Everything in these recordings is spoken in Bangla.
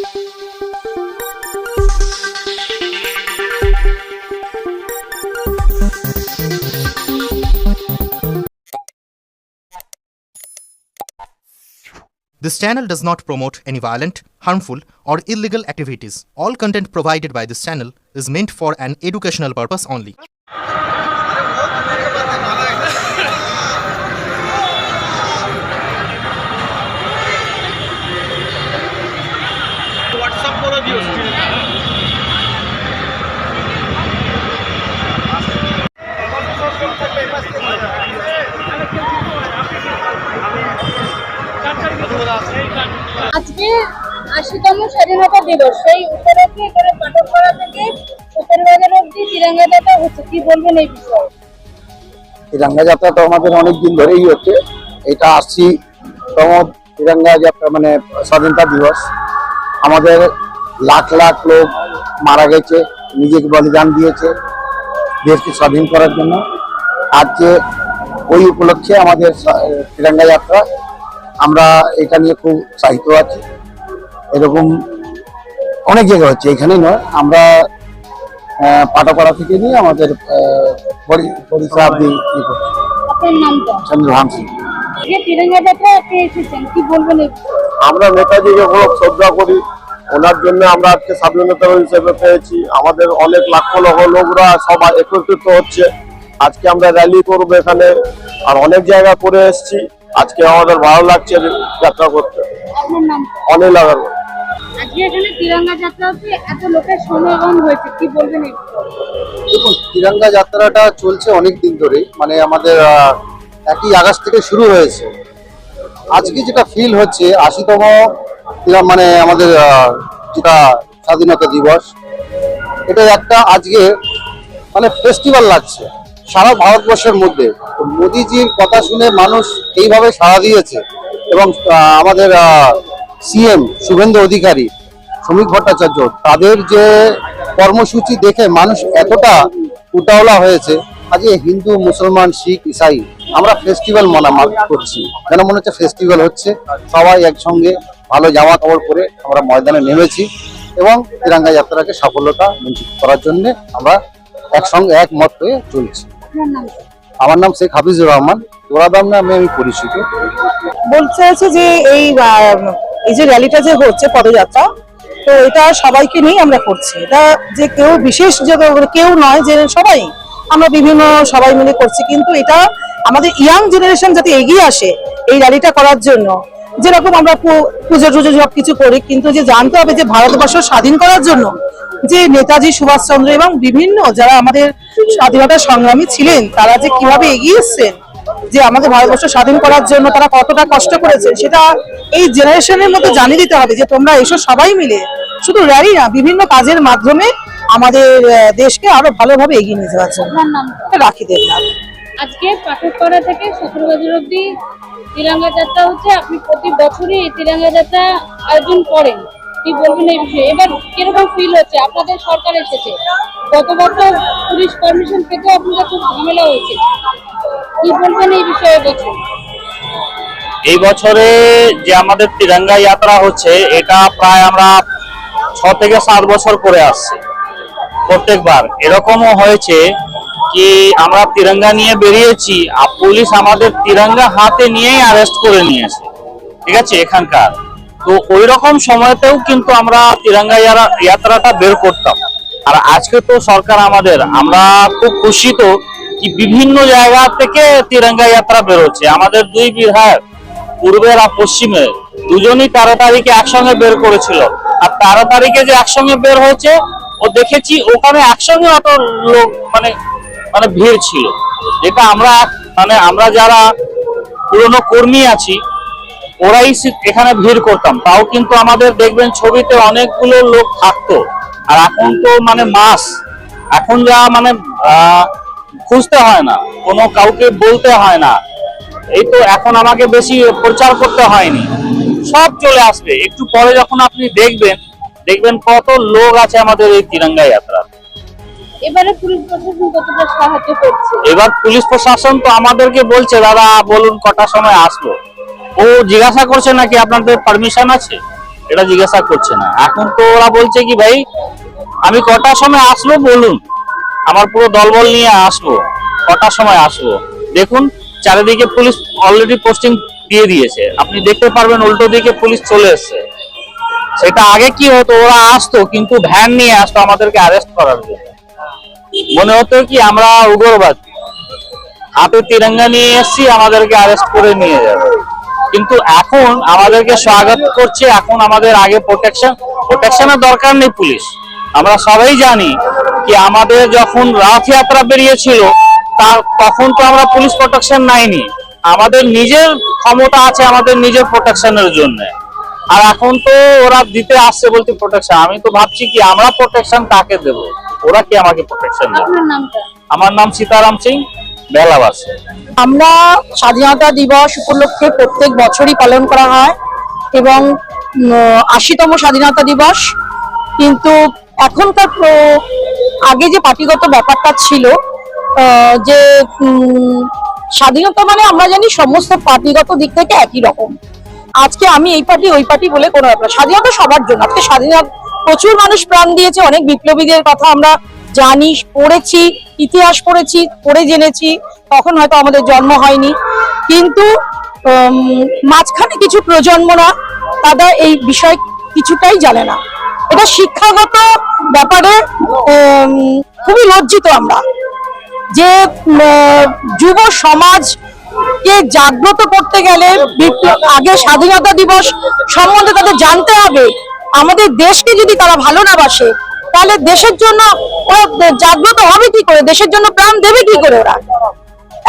This channel does not promote any violent, harmful, or illegal activities. All content provided by this channel is meant for an educational purpose only. আজকে ৮০তম স্বাধীনতা দিবস, সেই উপলক্ষে এখানে পাঠকপাড়া থেকে সতেরবাজার অব্দি তিরঙ্গা যাত্রা হচ্ছে, কি বলবেন এই বিষয়ে? তিরঙ্গা যাত্রা তো আমাদের অনেক দিন ধরেই হচ্ছে। এটা ৮০তম তিরঙ্গা যাত্রা, মানে স্বাধীনতা দিবস। আমাদের লাখ লাখ লোক মারা গেছে, নিজেকে বলিদান দিয়েছে দেশকে স্বাধীন করার জন্য। আজকে ওই উপলক্ষে আমাদের তিরঙ্গা যাত্রা, আমরা এটা নিয়ে খুব উৎসাহিত আছি। এরকম অনেক জায়গা হচ্ছে, এখানেই নয়। আমরা পাটাপাড়া থেকে নিয়ে আমাদের পরিষেবা দিয়ে করছি। আপনার নামটা? চন্দ্রভান সিং। তিরঙ্গা যাত্রা আপনি এসেছেন, কি বলবেন এই বিষয়ে? আমরা নেতাজিকে খুব শ্রদ্ধা করি, ওনার জন্য আমরা আজকে স্বাধীনতা হিসেবে পেয়েছি। আমাদের অনেক লক্ষ লোকরা সবাই একত্রিত হচ্ছে। আজকে আমরা র্যালি করবো এখানে, আর অনেক জায়গা করে এসেছি। আজকে আমাদের ভালো লাগছে যাত্রা করতে। আপনার নাম? অনিল আগরওয়াল। আজকে এখানে তিরঙ্গা যাত্রা হচ্ছে, এত লোকের সমাগম হয়েছে, কি বলবেন এই বিষয়ে? দেখুন, তিরঙ্গা যাত্রাটা চলছে অনেক দিন ধরেই, মানে আমাদের 1 আগস্ট থেকে শুরু হয়েছে। আজকে যেটা ফিল হচ্ছে ৮০তম মানে আমাদের যেটা স্বাধীনতা দিবস, এটা একটা আজকে মানে ফেস্টিভ্যাল লাগছে সারা ভারতবর্ষের মধ্যে। মোদিজির কথা শুনে মানুষ এইভাবে সাড়া দিয়েছে, এবং আমাদের সিএম শুভেন্দু অধিকারী, শ্রমিক ভট্টাচার্য, তাদের যে কর্মসূচি দেখে মানুষ এতটা উতাওলা হয়েছে। আজকে হিন্দু, মুসলমান, শিখ, ইসাই আমরা ফেস্টিভ্যাল করছি, যেন মনে হচ্ছে ফেস্টিভ্যাল হচ্ছে। সবাই একসঙ্গে ভালো জামা কাপড় পরে আমরা ময়দানে নেমেছি, এবং তিরঙ্গা যাত্রাকে সফলতা নিশ্চিত করার জন্য আমরা একসঙ্গে একমত হয়ে চলছি। আমার নাম শেখ হাফিজুর রহমান, গোরাদাম নামে আমি পরিচিত। বলতে চাইছে যে এই যে র্যালিটা যে হচ্ছে পদযাত্রা, তো এটা সবাইকে নিয়ে আমরা করছি। এটা যে কেউ বিশেষ যে কেউ নয়, যে সবাই আমরা বিভিন্ন সবাই মিলে করছি। কিন্তু এটা আমাদের ইয়াং জেনারেশন যাতে এগিয়ে আসে এই র্যালিটা করার জন্য। যেরকম আমরা পুজো টুজো সব কিছু করি, কিন্তু যে জানতে হবে যে ভারতবর্ষ স্বাধীন করার জন্য যে নেতাজি সুভাষচন্দ্র এবং বিভিন্ন যারা আমাদের স্বাধীনতা সংগ্রামী ছিলেন, তারা যে কিভাবে এগিয়ে এসছেন, যে আমাদের ভারতবর্ষ স্বাধীন করার জন্য তারা কতটা কষ্ট করেছে, সেটা এই জেনারেশনের মধ্যে জানিয়ে দিতে হবে যে তোমরা এসো সবাই মিলে, শুধু র্যালি না, বিভিন্ন কাজের মাধ্যমে আমাদের দেশকে আরো ভালোভাবে এগিয়ে নিয়ে যাওয়ার জন্য। রাখি দেবনাথ। আজকে পাঠকপাড়া থেকে সতেরবাজার অব্দি তিরঙ্গা যাত্রা হচ্ছে, আপনি প্রতি বছরই এই তিরঙ্গা যাত্রা আয়োজন করেন, কি বলবেন এই বিষয়ে? এবার কিরকম ফিল হচ্ছে? আপনাদের সরকার এসেছে, গতবার তো পুলিশ পারমিশন পেতে আপনাদের খুব ঝামেলা হয়েছে, কি বলবেন এই বিষয়ে? এই বছরে যে আমাদের তিরঙ্গা যাত্রা হচ্ছে, এটা প্রায় আমরা 6 থেকে 7 বছর করে আসছি। প্রত্যেকবার এরকমও হয়েছে কি আমরা তিরঙ্গা নিয়ে বেরিয়েছি, আর পুলিশ আমাদের তিরঙ্গা হাতে নিয়েই অ্যারেস্ট করে নিয়েছে, ঠিক আছে, এখানকার। তো ওই রকম সময়তেও কিন্তু আমরা তিরঙ্গা যাত্রাটা বের করতাম। আর আজকে তো সরকার আমরা খুব খুশি তো কি বিভিন্ন জায়গা থেকে তিরঙ্গা যাত্রা বেরোচ্ছে। আমাদের 2 বিধায়ক, পূর্বের আর পশ্চিমে, দুজনই 13 তারিখে একসঙ্গে বের করেছিল। আর 13 তারিখে যে একসঙ্গে বের হয়েছে, ও দেখেছি ওখানে একসঙ্গে অত লোক মানে ভিড় ছিল, যেটা আমরা যারা পুরনো কর্মী আছি, ওরাই এখানে ভিড় করতাম। তাও কিন্তু আমাদের দেখবেন ছবিতে অনেকগুলো লোক থাকতো। আর এখন তো মাস, এখন যা খুঁজতে হয় না, কোনো কাউকে বলতে হয় না। এই তো এখন আমাকে বেশি প্রচার করতে হয়নি, সব চলে আসবে। একটু পরে যখন আপনি দেখবেন কত লোক আছে আমাদের এই তিরঙ্গা যাত্রা। এবারে পুলিশ প্রশাসন কতটা সাহায্য করছে? এবার পুলিশ প্রশাসন তো আমাদেরকে বলছে, দাদা বলুন কটার সময় আসবো। ও জিজ্ঞাসা করছে নাকি আপনাদের পারমিশন আছে, এটা জিজ্ঞাসা করছে না। এখন তো ওরা বলছে কি ভাই আমি কটার সময় আসবো বলুন, আমার পুরো দলবল নিয়ে আসবো, কটার সময় আসবো। দেখুন চারিদিকে পুলিশ অলরেডি পোস্টিং দিয়ে দিয়েছে, আপনি দেখতে পারবেন উল্টো দিকে পুলিশ চলে এসছে। সেটা আগে কি হতো, ওরা আসতো কিন্তু ভ্যান নিয়ে আসতো আমাদেরকে অ্যারেস্ট করার জন্য। মনে হতো কি আমরা উগ্রবাদী, হাতে তিরঙ্গা নিয়ে এসেছি, আমাদেরকে অ্যারেস্ট করে নিয়ে যাবে। কিন্তু এখন আমাদেরকে স্বাগত করছে। এখন আমাদের আগে প্রোটেকশনের দরকার নেই পুলিশ। আমরা সবাই জানি কি আমাদের যখন রথযাত্রা বেরিয়েছিল তখন তো আমরা পুলিশ প্রোটেকশন নাইনি, আমাদের নিজের ক্ষমতা আছে আমাদের নিজের প্রোটেকশনের জন্য। আর এখন তো ওরা দিতে আসছে বলতে প্রোটেকশন। আমি তো ভাবছি কি আমরা প্রোটেকশন কাকে দেব, ওরা কি আমাকে প্রোটেকশন দেবে? আপনার নামটা? আমার নাম সীতারাম সিং, বেলাবাস। আমরা স্বাধীনতা দিবস উপলক্ষে প্রত্যেক বছরই পালন করা হয় এবং ৮০তম স্বাধীনতা দিবস। কিন্তু এখনকার আগে যে পার্টিগত ব্যাপারটা ছিল, যে স্বাধীনতা মানে আমরা জানি সমস্ত পার্টিগত দিক থেকে একই রকম। আজকে আমি এই পার্টি ওই পার্টি বলে কোনো ব্যাপার, স্বাধীনতা সবার জন্য। আজকে স্বাধীনতা প্রচুর মানুষ প্রাণ দিয়েছে, অনেক বিপ্লবীদের কথা আমরা জানি, পড়েছি, ইতিহাস পড়েছি, পড়ে জেনেছি, তখন হয়তো আমাদের জন্ম হয়নি। কিন্তু মাঝখানে কিছু প্রজন্মরা তারা এই বিষয় কিছুটাই জানে না। এটা শিক্ষাগত ব্যাপারে খুবই লজ্জিত আমরা, যে যুব সমাজকে জাগ্রত করতে গেলে আগে স্বাধীনতা দিবস সম্বন্ধে তাদের জানতে হবে। আমাদের দেশকে যদি তারা ভালো না বাসে তাহলে দেশের জন্য ওরা জাগ্রত হবে কি করে, দেশের জন্য প্রাণ দেবে কি করে? ওরা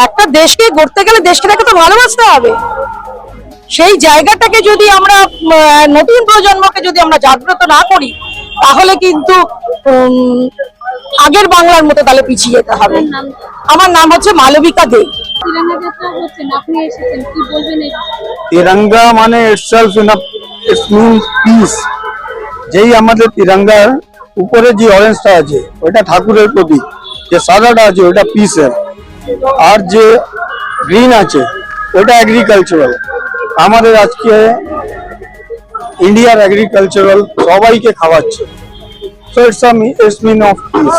একটা দেশকে গড়তে গেলে দেশকে তাকে তো ভালোবাসতে হবে। সেই জায়গাটাকে যদি আমরা নতুন প্রজন্মকে যদি আমরা জাগ্রত না করি তাহলে কিন্তু আগের বাংলার মতো তাহলে পিছিয়ে যেতে হবে। আমার নাম হচ্ছে মালবিকা দে। তিরঙ্গা যাত্রা হচ্ছে না, আপনি এসেছেন, কি বলবেন এই বিষয়ে? তিরঙ্গা মানে itself ইটস মিনস পিস। যেই আমাদের তিরঙ্গার উপরে যে অরেঞ্জটা আছে ওইটা ঠাকুরের প্রতীক, যে সাদাটা আছে ওইটা পিসের, আর যে গ্রিন আছে ওইটা এগ্রিকালচারাল। আমাদের আজকে ইন্ডিয়ার এগ্রিকালচারাল সবাইকে খাওয়াচ্ছে। So it's mean of peace.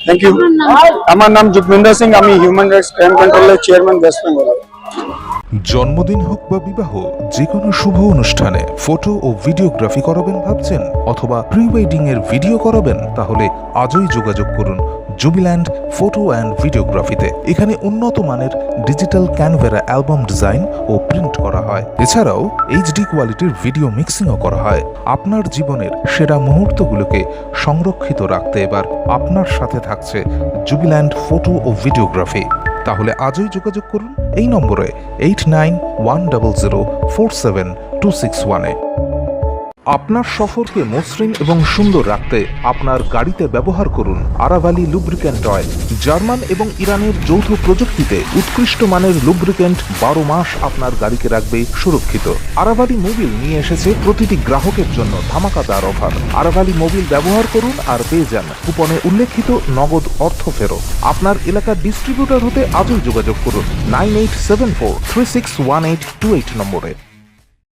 Thank you. আমার নাম জুগমিন্দর সিং, আমি হিউম্যান রাইটস ক্রাইম কন্ট্রোলের চেয়ারম্যান, ওয়েস্ট বেঙ্গল। জন্মদিন হোক বা বিবাহ, যে কোনো শুভ অনুষ্ঠানে ফটো ও ভিডিওগ্রাফি করাবেন ভাবছেন, অথবা প্রি ওয়েডিং এর ভিডিও করাবেন, তাহলে আজই যোগাযোগ করুন জুবিল্যান্ড ফটো অ্যান্ড ভিডিওগ্রাফিতে। এখানে উন্নত মানের ডিজিটাল ক্যানভেরা অ্যালবাম ডিজাইন ও প্রিন্ট করা হয়। এছাড়াও এইচডি কোয়ালিটির ভিডিও মিক্সিংও করা হয়। আপনার জীবনের সেরা মুহূর্তগুলোকে সংরক্ষিত রাখতে এবার আপনার সাথে থাকছে জুবিল্যান্ড ফটো ও ভিডিওগ্রাফি। তাহলে আজই যোগাযোগ করুন এই নম্বরে 8910047261-এ। আপনার সফরকে মসৃণ এবং সুন্দর রাখতে আপনার গাড়িতে ব্যবহার করুন আরাভালি লুব্রিক্যান্ট অয়েল। জার্মান এবং ইরানের যৌথ প্রযুক্তিতে উৎকৃষ্ট মানের লুব্রিক্যান্ট 12 মাস আপনার গাড়িকে রাখবে সুরক্ষিত। আরাভালি মোবিল নিয়ে এসেছে প্রতিটি গ্রাহকের জন্য ধামাকাদার অফার। আরাভালি মোবিল ব্যবহার করুন আর পেয়ে যান কুপনে উল্লেখিত নগদ অর্থ ফেরত। আপনার এলাকার ডিস্ট্রিবিউটর হতে আজই যোগাযোগ করুন 9874361828 নম্বরে।